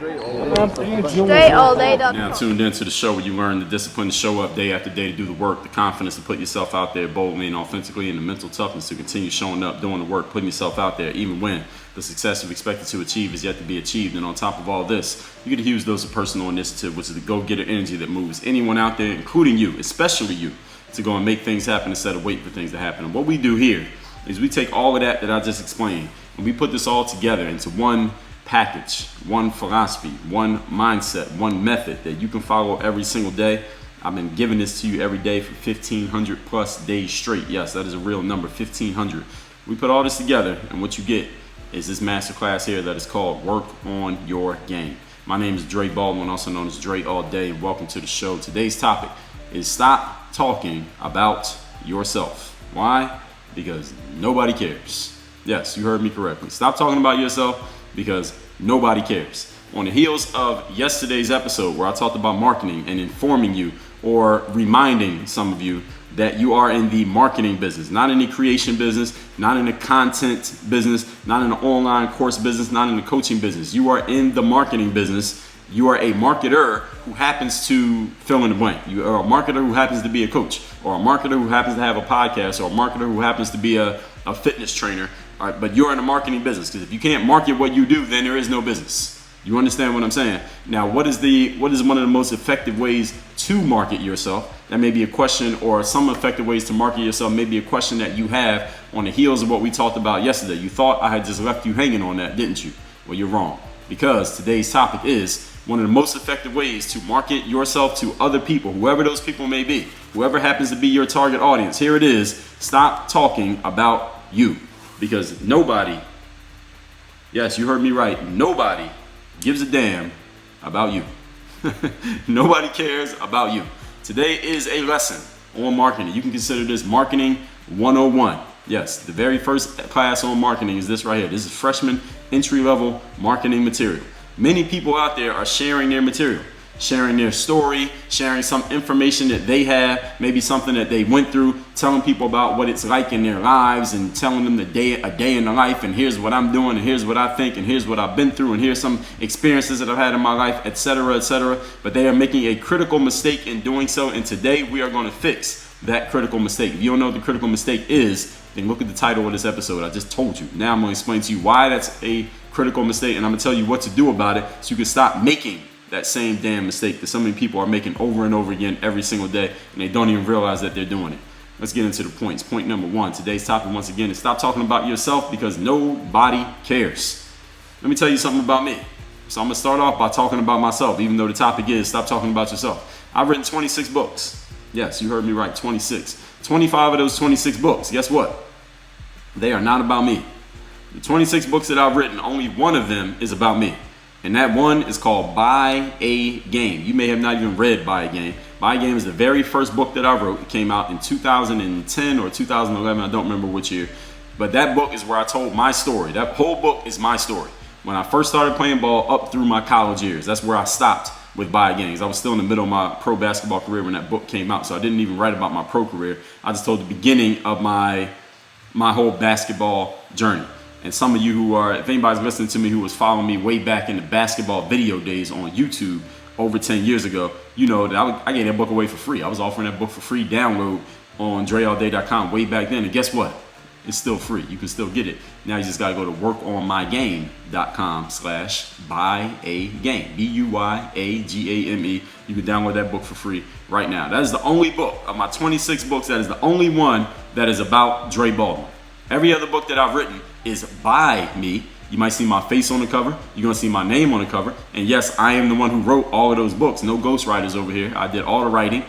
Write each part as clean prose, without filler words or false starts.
StrayAllDay.com. Now tuned into the show where you learn the discipline to show up day after day, to do the work, the confidence to put yourself out there boldly and authentically, and the mental toughness to continue showing up, doing the work, putting yourself out there even when the success you've expected to achieve is yet to be achieved. And on top of all this, you get a huge dose of personal initiative, which is the go-getter energy that moves anyone out there, including you, especially you, to go and make things happen instead of waiting for things to happen. And what we do here is we take all of that I just explained and we put this all together into one package, one philosophy, one mindset, one method that you can follow every single day. I've been giving this to you every day for 1,500 plus days straight. Yes, that is a real number, 1,500. We put all this together, and what you get is this masterclass here that is called Work on Your Game. My name is Dre Baldwin, also known as Dre All Day, and welcome to the show. Today's topic is stop talking about yourself. Why? Because nobody cares. Yes, you heard me correctly. Stop talking about yourself because nobody cares. On the heels of yesterday's episode where I talked about marketing and informing you or reminding some of you that you are in the marketing business, not in the creation business, not in the content business, not in the online course business, not in the coaching business. You are in the marketing business. You are a marketer who happens to fill in the blank. You are a marketer who happens to be a coach, or a marketer who happens to have a podcast, or a marketer who happens to be a fitness trainer. All right, but you're in the marketing business, because if you can't market what you do, then there is no business. You understand what I'm saying? Now, what is one of the most effective ways to market yourself? That may be a question, or some effective ways to market yourself may be a question that you have on the heels of what we talked about yesterday. You thought I had just left you hanging on that, didn't you? Well, you're wrong, because today's topic is one of the most effective ways to market yourself to other people, whoever those people may be, whoever happens to be your target audience. Here it is. Stop talking about you. Because nobody, yes, you heard me right, nobody gives a damn about you. Nobody cares about you. Today is a lesson on marketing. You can consider this Marketing 101. Yes, the very first class on marketing is this right here. This is freshman entry-level marketing material. Many people out there are sharing their material, sharing their story, sharing some information that they have, maybe something that they went through, telling people about what it's like in their lives and telling them a day in the life, and here's what I'm doing, and here's what I think, and here's what I've been through, and here's some experiences that I've had in my life, etc., etc. But they are making a critical mistake in doing so, and today we are going to fix that critical mistake. If you don't know what the critical mistake is, then look at the title of this episode. I just told you. Now I'm going to explain to you why that's a critical mistake, and I'm going to tell you what to do about it so you can stop making that same damn mistake that so many people are making over and over again every single day, and they don't even realize that they're doing it. Let's get into the points. Point number one, today's topic once again is stop talking about yourself because nobody cares. Let me tell you something about me. So I'm gonna start off by talking about myself, even though the topic is stop talking about yourself. I've written 26 books. Yes, you heard me right, 26. 25 of those 26 books, guess what? They are not about me. The 26 books that I've written, only one of them is about me. And that one is called Buy a Game. You may have not even read Buy a Game. Buy a Game is the very first book that I wrote. It came out in 2010 or 2011. I don't remember which year. But that book is where I told my story. That whole book is my story. When I first started playing ball up through my college years, that's where I stopped with Buy a Game. I was still in the middle of my pro basketball career when that book came out. So I didn't even write about my pro career. I just told the beginning of my whole basketball journey. And some of you who are, if anybody's listening to me who was following me way back in the basketball video days on YouTube over 10 years ago, you know that I gave that book away for free. I was offering that book for free download on DreAllDay.com way back then. And guess what? It's still free. You can still get it. Now you just got to go to workonmygame.com/buyagame. BUYAGAME. You can download that book for free right now. That is the only book of my 26 books. That is the only one that is about Dre Baldwin. Every other book that I've written is by me. You might see my face on the cover. You're going to see my name on the cover. And yes, I am the one who wrote all of those books. No ghostwriters over here. I did all the writing.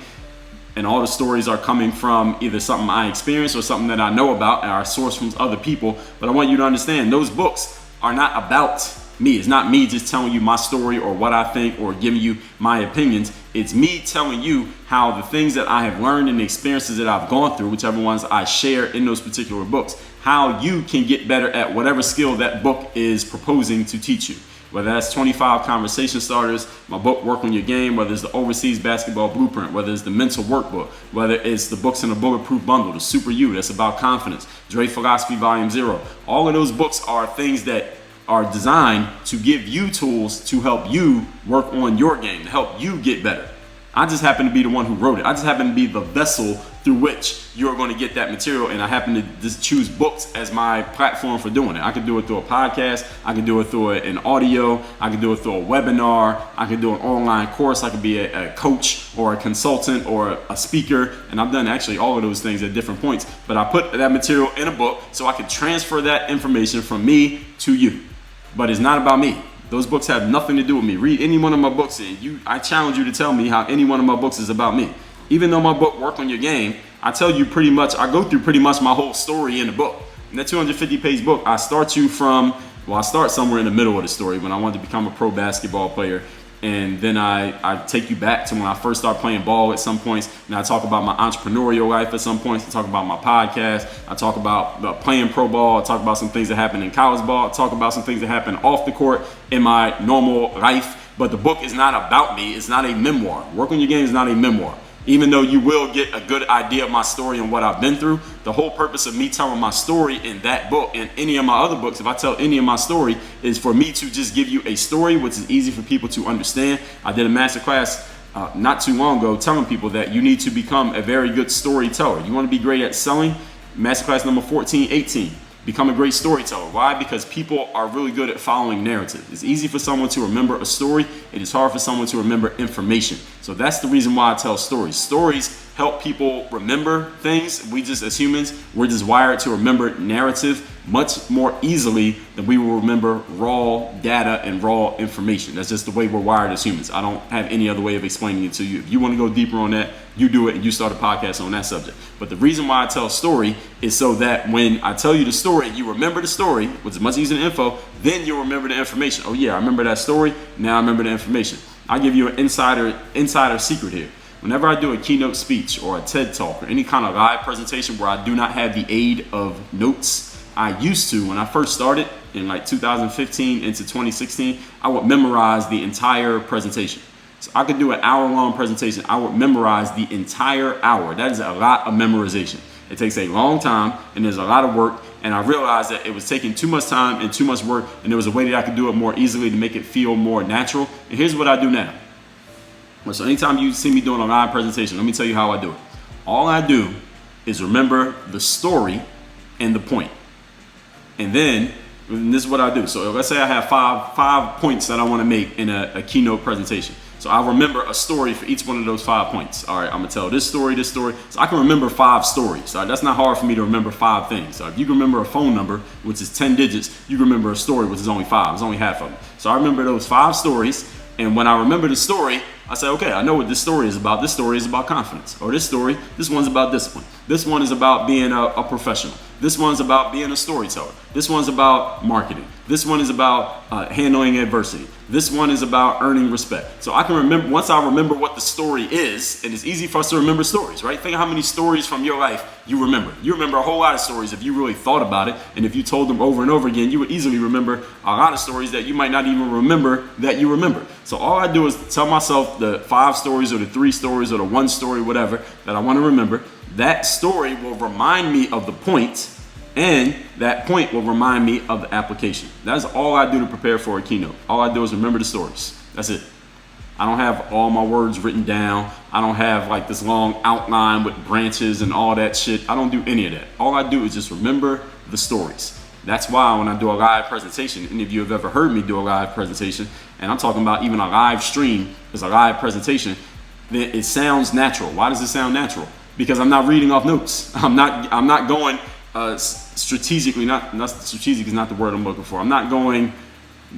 And all the stories are coming from either something I experienced or something that I know about and are sourced from other people. But I want you to understand, those books are not about me. It's not me just telling you my story or what I think or giving you my opinions. It's me telling you how the things that I have learned and the experiences that I've gone through, whichever ones I share in those particular books, how you can get better at whatever skill that book is proposing to teach you. Whether that's 25 conversation starters, my book, Work on Your Game, whether it's the Overseas Basketball Blueprint, whether it's the Mental Workbook, whether it's the books in the Bulletproof Bundle, the Super You, that's about confidence, Dre Philosophy Volume 0. All of those books are things that are designed to give you tools to help you work on your game, to help you get better. I just happen to be the one who wrote it. I just happen to be the vessel through which you're going to get that material, and I happen to just choose books as my platform for doing it. I can do it through a podcast, I can do it through an audio, I can do it through a webinar, I can do an online course, I can be a coach or a consultant or a speaker, and I've done actually all of those things at different points. But I put that material in a book so I can transfer that information from me to you. But it's not about me. Those books have nothing to do with me. Read any one of my books, and I challenge you to tell me how any one of my books is about me. Even though my book, Work on Your Game, I tell you pretty much, I go through pretty much my whole story in the book. In that 250-page book, I start somewhere in the middle of the story when I wanted to become a pro basketball player. And then I take you back to when I first started playing ball at some points. And I talk about my entrepreneurial life at some points. I talk about my podcast. I talk about playing pro ball. I talk about some things that happened in college ball. I talk about some things that happened off the court in my normal life. But the book is not about me. It's not a memoir. Work on Your Game is not a memoir. Even though you will get a good idea of my story and what I've been through, the whole purpose of me telling my story in that book and any of my other books, if I tell any of my story, is for me to just give you a story which is easy for people to understand. I did a masterclass not too long ago telling people that you need to become a very good storyteller. You want to be great at selling? Masterclass number 1418. Become a great storyteller. Why? Because people are really good at following narrative. It's easy for someone to remember a story. It is hard for someone to remember information. So that's the reason why I tell stories. Stories help people remember things. We just, as humans, we're just wired to remember narrative much more easily than we will remember raw data and raw information. That's just the way we're wired as humans. I don't have any other way of explaining it to you. If you want to go deeper on that, you do it and you start a podcast on that subject. But the reason why I tell a story is so that when I tell you the story, you remember the story, which is much easier than info, then you'll remember the information. Oh yeah, I remember that story, now I remember the information. I'll give you an insider secret here. Whenever I do a keynote speech or a TED Talk or any kind of live presentation where I do not have the aid of notes, I used to, when I first started in like 2015 into 2016, I would memorize the entire presentation. So I could do an hour-long presentation. I would memorize the entire hour. That is a lot of memorization. It takes a long time and there's a lot of work. And I realized that it was taking too much time and too much work, and there was a way that I could do it more easily to make it feel more natural. And here's what I do now. So anytime you see me doing a live presentation, let me tell you how I do it. All I do is remember the story and the point. And then, and this is what I do. So let's say I have five points that I want to make in a keynote presentation. So I remember a story for each one of those 5 points. All right, I'm gonna tell this story. So I can remember 5 stories. All right, that's not hard for me to remember 5 things. So if you can remember a phone number, which is 10 digits, you can remember a story, which is only 5. It's only half of it. So I remember those 5 stories. And when I remember the story, I say, okay, I know what this story is about. This story is about confidence. Or this one's about discipline. This one is about being a professional. This one's about being a storyteller. This one's about marketing. This one is about handling adversity. This one is about earning respect. So I can remember, once I remember what the story is, and it's easy for us to remember stories, right? Think of how many stories from your life you remember. You remember a whole lot of stories if you really thought about it. And if you told them over and over again, you would easily remember a lot of stories that you might not even remember that you remember. So all I do is tell myself the 5 stories or the 3 stories or the 1 story, whatever, that I want to remember. That story will remind me of the point, and that point will remind me of the application. That's all I do to prepare for a keynote. All I do is remember the stories. That's it. I don't have all my words written down. I don't have like this long outline with branches and all that shit. I don't do any of that. All I do is just remember the stories. That's why when I do a live presentation, any of you have ever heard me do a live presentation, and I'm talking about even a live stream is a live presentation, then it sounds natural. Why does it sound natural? Because I'm not reading off notes. I'm not going strategically. Not strategic is not the word I'm looking for. I'm not going.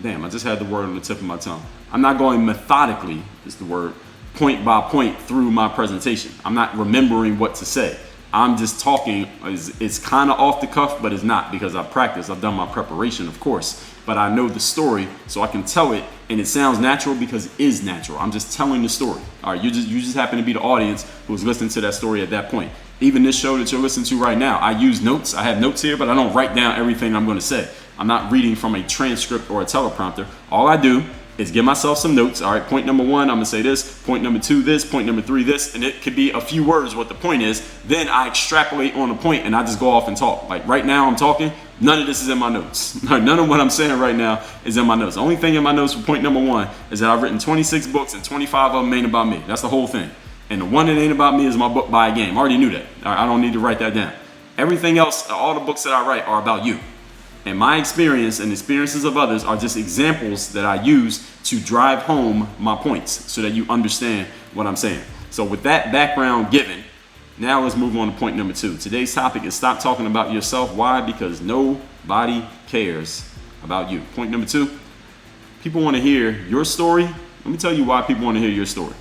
Damn, I just had the word on the tip of my tongue. I'm not going methodically, is the word, point by point through my presentation. I'm not remembering what to say. I'm just talking. It's kind of off the cuff, but it's not, because I've practiced. I've done my preparation, of course. But I know the story, so I can tell it, and it sounds natural because it is natural. I'm just telling the story. All right, you just happen to be the audience who's listening to that story at that point. Even this show that you're listening to right now, I use notes. I have notes here, but I don't write down everything I'm going to say. I'm not reading from a transcript or a teleprompter. All I do is give myself some notes. All right, point number 1, I'm gonna say this. Point number 2, this. Point number 3, this. And it could be a few words what the point is. Then I extrapolate on the point and I just go off and talk. Like right now I'm talking, none of this is in my notes. None of what I'm saying right now is in my notes. The only thing in my notes for point number 1 is that I've written 26 books and 25 of them ain't about me. That's the whole thing. And the one that ain't about me is my book, Buy a Game. I already knew that. I don't need to write that down. Everything else, all the books that I write are about you. And my experience and experiences of others are just examples that I use to drive home my points so that you understand what I'm saying. So with that background given, now let's move on to point number 2. Today's topic is stop talking about yourself. Why? Because nobody cares about you. Point number 2, people want to hear your story. Let me tell you why people want to hear your story.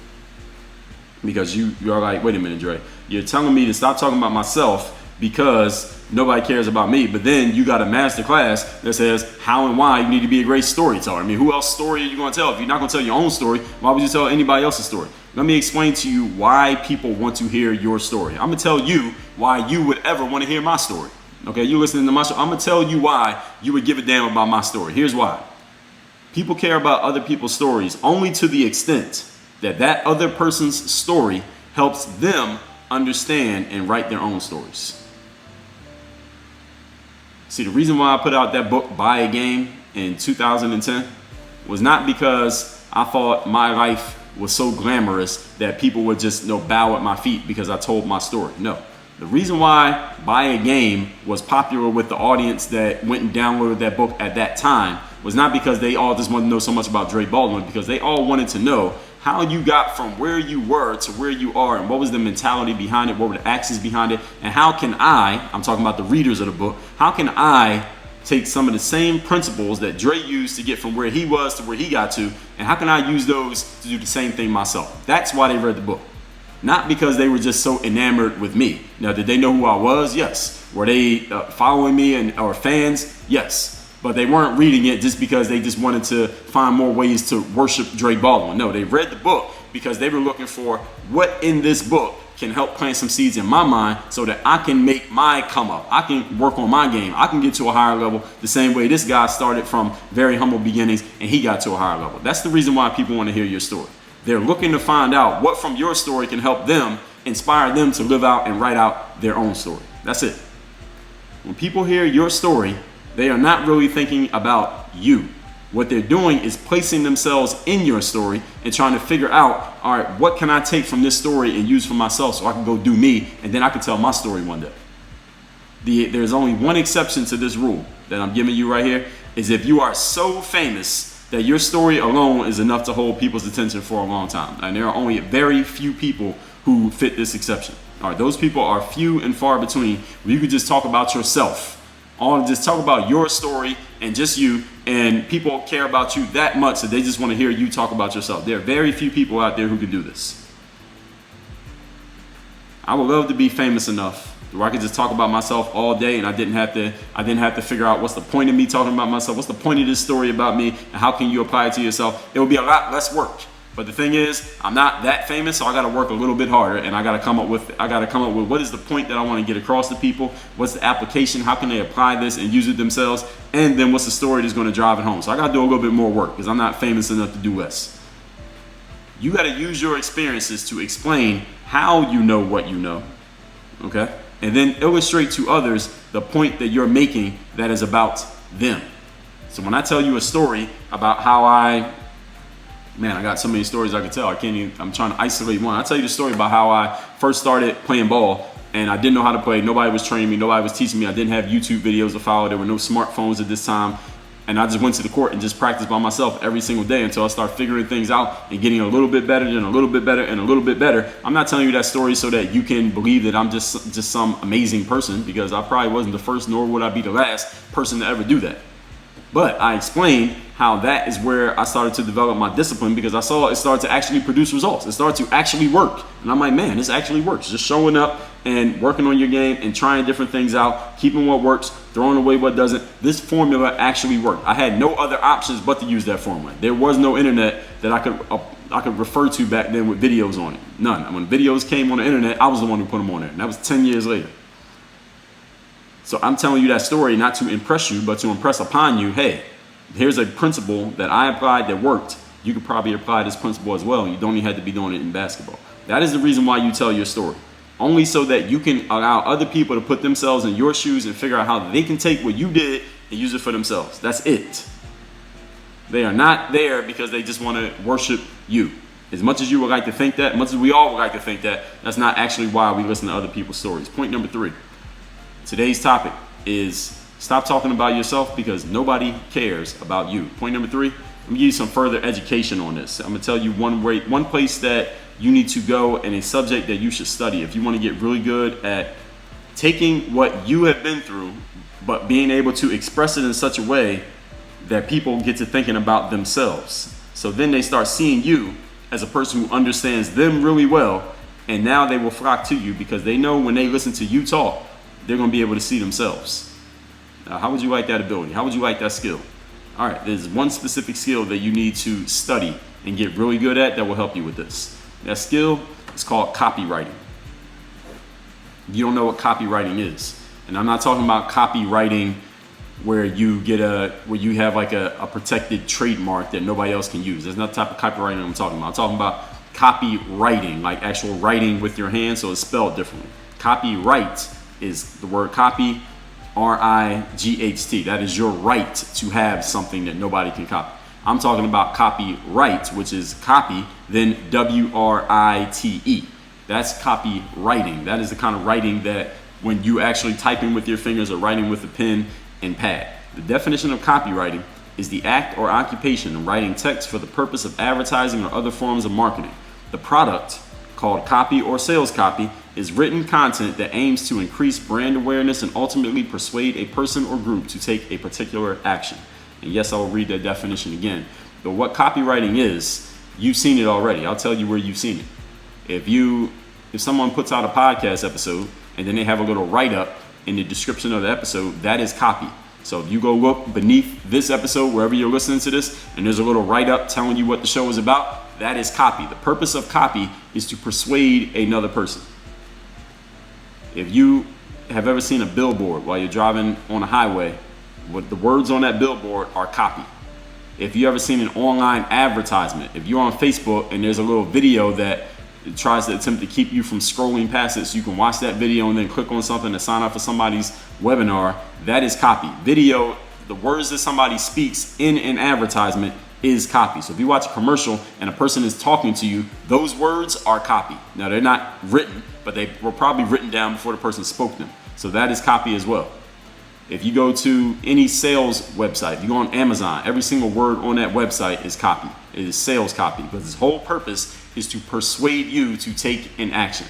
Because you're like, wait a minute, Dre, you're telling me to stop talking about myself because nobody cares about me, but then you got a masterclass that says how and why you need to be a great storyteller. I mean, who else's story are you going to tell? If you're not going to tell your own story, why would you tell anybody else's story? Let me explain to you why people want to hear your story. I'm going to tell you why you would ever want to hear my story. Okay, you listening to my show, I'm going to tell you why you would give a damn about my story. Here's why. People care about other people's stories only to the extent that that other person's story helps them understand and write their own stories. See, the reason why I put out that book, Buy a Game, in 2010 was not because I thought my life was so glamorous that people would just bow at my feet because I told my story. No. The reason why Buy a Game was popular with the audience that went and downloaded that book at that time was not because they all just wanted to know so much about Dre Baldwin, because they all wanted to know how you got from where you were to where you are, and what was the mentality behind it, what were the actions behind it, and how can I'm talking about the readers of the book, how can I take some of the same principles that Dre used to get from where he was to where he got to, and how can I use those to do the same thing myself? That's why they read the book. Not because they were just so enamored with me. Now, did they know who I was? Yes. Were they following me or fans? Yes. But they weren't reading it just because they just wanted to find more ways to worship Dre Baldwin. No, they read the book because they were looking for what in this book can help plant some seeds in my mind so that I can make my come up. I can work on my game. I can get to a higher level the same way this guy started from very humble beginnings and he got to a higher level. That's the reason why people want to hear your story. They're looking to find out what from your story can help them, inspire them to live out and write out their own story. That's it. When people hear your story, they are not really thinking about you. What they're doing is placing themselves in your story and trying to figure out, all right, what can I take from this story and use for myself so I can go do me, and then I can tell my story one day. There's only one exception to this rule that I'm giving you right here, is if you are so famous that your story alone is enough to hold people's attention for a long time. And there are only very few people who fit this exception. All right, those people are few and far between, where you could just talk about yourself. Just talk about your story and just you, and people care about you that much that they just want to hear you talk about yourself. There are very few people out there who can do this. I would love to be famous enough where I could just talk about myself all day and I didn't have to figure out what's the point of me talking about myself, what's the point of this story about me, and how can you apply it to yourself. It would be a lot less work. But the thing is, I'm not that famous, so I got to work a little bit harder, and I got to come up with what is the point that I want to get across to people, what's the application, how can they apply this and use it themselves, and then what's the story that's going to drive it home. So I got to do a little bit more work because I'm not famous enough to do less. You got to use your experiences to explain how you know what you know, okay? And then illustrate to others the point that you're making that is about them. So when I tell you a story about how I got so many stories I could tell. I'm trying to isolate one. I'll tell you the story about how I first started playing ball and I didn't know how to play. Nobody was training me. Nobody was teaching me. I didn't have YouTube videos to follow. There were no smartphones at this time. And I just went to the court and just practiced by myself every single day until I started figuring things out and getting a little bit better and a little bit better and a little bit better. I'm not telling you that story so that you can believe that I'm just some amazing person, because I probably wasn't the first, nor would I be the last person to ever do that. But I explained how that is where I started to develop my discipline, because I saw it started to actually produce results. It started to actually work. And I'm like, man, this actually works. Just showing up and working on your game and trying different things out, keeping what works, throwing away what doesn't. This formula actually worked. I had no other options but to use that formula. There was no internet that I could refer to back then with videos on it. None. When videos came on the internet, I was the one who put them on there. And that was 10 years later. So I'm telling you that story not to impress you, but to impress upon you, hey, here's a principle that I applied that worked. You could probably apply this principle as well. You don't even have to be doing it in basketball. That is the reason why you tell your story. Only so that you can allow other people to put themselves in your shoes and figure out how they can take what you did and use it for themselves. That's it. They are not there because they just want to worship you. As much as you would like to think that, much as we all would like to think that, that's not actually why we listen to other people's stories. Point number 3. Today's topic is stop talking about yourself because nobody cares about you. Point number 3, let me give you some further education on this. I'm going to tell you one place that you need to go and a subject that you should study if you want to get really good at taking what you have been through, but being able to express it in such a way that people get to thinking about themselves. So then they start seeing you as a person who understands them really well, and now they will flock to you because they know when they listen to you talk, they're going to be able to see themselves. Now, how would you like that ability? How would you like that skill? All right, there's one specific skill that you need to study and get really good at that will help you with this. That skill is called copywriting. You don't know what copywriting is, and I'm not talking about copywriting where you have like a protected trademark that nobody else can use. That's not the type of copywriting I'm talking about. I'm talking about copywriting, like actual writing with your hands, so it's spelled differently. Copyright is the word copy, R-I-G-H-T. That is your right to have something that nobody can copy. I'm talking about copyright, which is copy, then W-R-I-T-E. That's copywriting. That is the kind of writing that when you actually typing with your fingers or writing with a pen and pad. The definition of copywriting is the act or occupation of writing text for the purpose of advertising or other forms of marketing. The product, called copy or sales copy, is written content that aims to increase brand awareness and ultimately persuade a person or group to take a particular action. And yes, I will read that definition again. But what copywriting is, you've seen it already. I'll tell you where you've seen it. If someone puts out a podcast episode and then they have a little write-up in the description of the episode, that is copy. So if you go look beneath this episode, wherever you're listening to this, and there's a little write-up telling you what the show is about, that is copy. The purpose of copy is to persuade another person. If you have ever seen a billboard while you're driving on a highway, what the words on that billboard are copy. If you ever seen an online advertisement, if you're on Facebook and there's a little video that it tries to attempt to keep you from scrolling past it so you can watch that video and then click on something to sign up for somebody's webinar, that is copy. Video, the words that somebody speaks in an advertisement is copy. So if you watch a commercial and a person is talking to you, those words are copy. Now they're not written, but they were probably written down before the person spoke them. So that is copy as well. If you go to any sales website, if you go on Amazon, every single word on that website is copy. It is sales copy, because its whole purpose is to persuade you to take an action.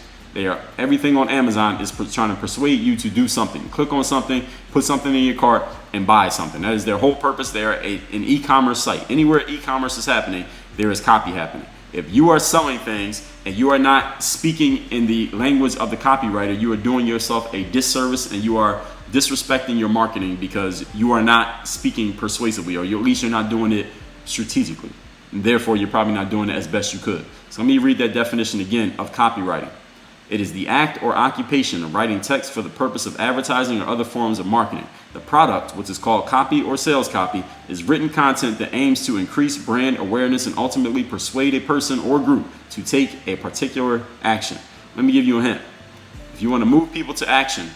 Everything on Amazon is trying to persuade you to do something. Click on something, put something in your cart, and buy something. That is their whole purpose. They are an e-commerce site. Anywhere e-commerce is happening, there is copy happening. If you are selling things and you are not speaking in the language of the copywriter, you are doing yourself a disservice and you are disrespecting your marketing because you are not speaking persuasively, or at least you're not doing it strategically. And therefore, you're probably not doing it as best you could. So let me read that definition again of copywriting. It is the act or occupation of writing text for the purpose of advertising or other forms of marketing. The product, which is called copy or sales copy, is written content that aims to increase brand awareness and ultimately persuade a person or group to take a particular action. Let me give you a hint. If you want to move people to action,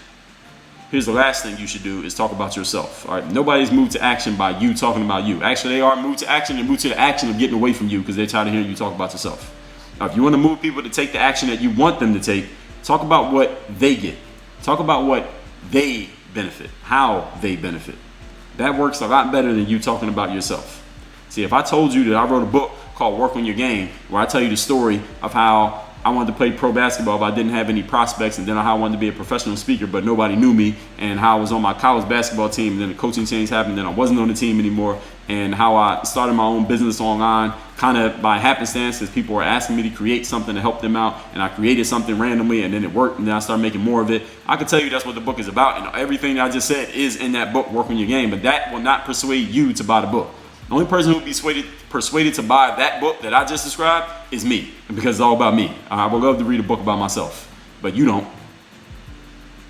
here's the last thing you should do is talk about yourself. All right, nobody's moved to action by you talking about you. Actually, they are moved to action and moved to the action of getting away from you because they're tired of hearing you talk about yourself. Now, if you want to move people to take the action that you want them to take, talk about what they get. Talk about what they benefit, how they benefit. That works a lot better than you talking about yourself. See, if I told you that I wrote a book called Work on Your Game, where I tell you the story of how I wanted to play pro basketball, but I didn't have any prospects, and then how I wanted to be a professional speaker, but nobody knew me, and how I was on my college basketball team, and then the coaching change happened, then I wasn't on the team anymore, and how I started my own business online, kind of by happenstance, because people were asking me to create something to help them out, and I created something randomly, and then it worked, and then I started making more of it. I can tell you that's what the book is about, and everything that I just said is in that book, Work on Your Game, but that will not persuade you to buy the book. The only person who will be persuaded to buy that book that I just described is me, because it's all about me. I would love to read a book about myself, but you don't.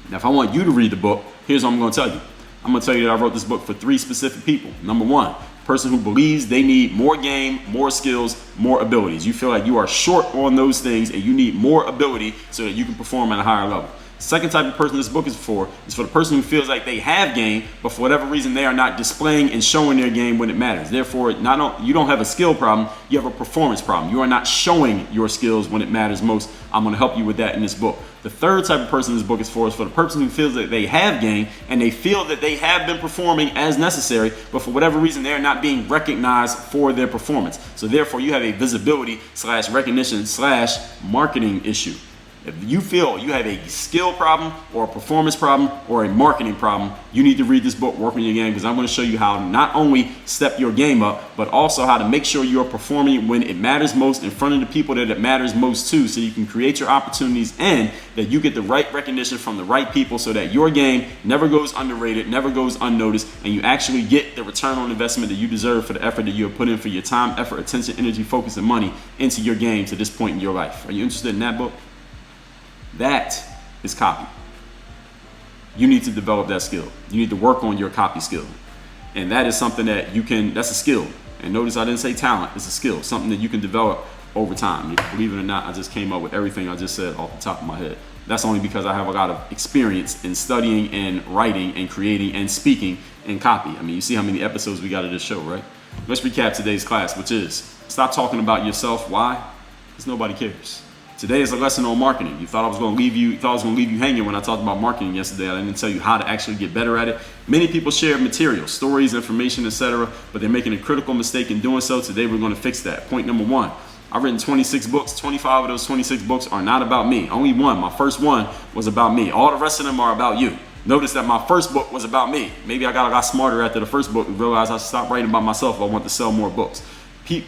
Now, if I want you to read the book, here's what I'm going to tell you. I'm going to tell you that I wrote this book for 3 specific people. Number 1, Person who believes they need more game, more skills, more abilities. You feel like you are short on those things and you need more ability so that you can perform at a higher level. Second type of person this book is for the person who feels like they have game, but for whatever reason they are not displaying and showing their game when it matters. Therefore, you don't have a skill problem, you have a performance problem. You are not showing your skills when it matters most. I'm going to help you with that in this book. The third type of person this book is for the person who feels that they have game and they feel that they have been performing as necessary, but for whatever reason they are not being recognized for their performance. So therefore, you have a visibility / recognition / marketing issue. If you feel you have a skill problem or a performance problem or a marketing problem, you need to read this book, Work on Your Game, because I'm going to show you how to not only step your game up, but also how to make sure you are performing when it matters most in front of the people that it matters most to, so you can create your opportunities and that you get the right recognition from the right people so that your game never goes underrated, never goes unnoticed, and you actually get the return on investment that you deserve for the effort that you have put in for your time, effort, attention, energy, focus, and money into your game to this point in your life. Are you interested in that book? That is copy. You need to develop that skill. You need to work on your copy skill. And that is something that that's a skill. And notice I didn't say talent, it's a skill, something that you can develop over time. Believe it or not, I just came up with everything I just said off the top of my head. That's only because I have a lot of experience in studying and writing and creating and speaking in copy. I mean, you see how many episodes we got of this show, right? Let's recap today's class, which is stop talking about yourself. Why? Because nobody cares. Today is a lesson on marketing. You thought I was going to leave you hanging when I talked about marketing yesterday. I didn't tell you how to actually get better at it. Many people share material, stories, information, etc., but they're making a critical mistake in doing so. Today we're going to fix that. Point number one. I've written 26 books. 25 of those 26 books are not about me. Only one, my first one, was about me. All the rest of them are about you. Notice that my first book was about me. Maybe I got a lot smarter after the first book and realized I should stop writing about myself if I want to sell more books.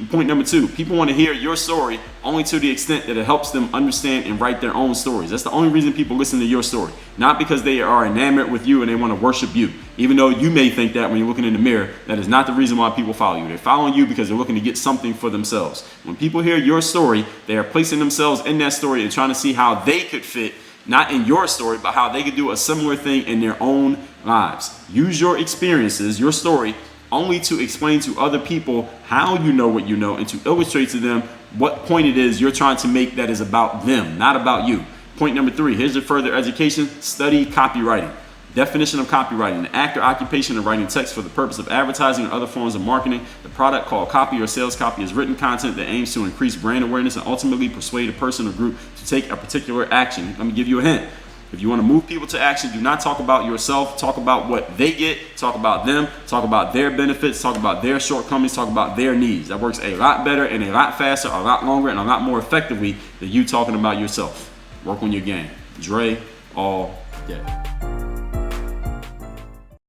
Point number two, people want to hear your story only to the extent that it helps them understand and write their own stories. That's the only reason people listen to your story. Not because they are enamored with you and they want to worship you. Even though you may think that when you're looking in the mirror, that is not the reason why people follow you. They're following you because they're looking to get something for themselves. When people hear your story, they are placing themselves in that story and trying to see how they could fit, not in your story, but how they could do a similar thing in their own lives. Use your experiences, your story, only to explain to other people how you know what you know and to illustrate to them what point it is you're trying to make that is about them, not about you. Point number three, here's your further education. Study copywriting. Definition of copywriting: the act or occupation of writing text for the purpose of advertising or other forms of marketing. The product called copy or sales copy is written content that aims to increase brand awareness and ultimately persuade a person or group to take a particular action. Let me give you a hint. If you want to move people to action, do not talk about yourself. Talk about what they get. Talk about them. Talk about their benefits. Talk about their shortcomings. Talk about their needs. That works a lot better and a lot faster, a lot longer, and a lot more effectively than you talking about yourself. Work on your game. Dre all day.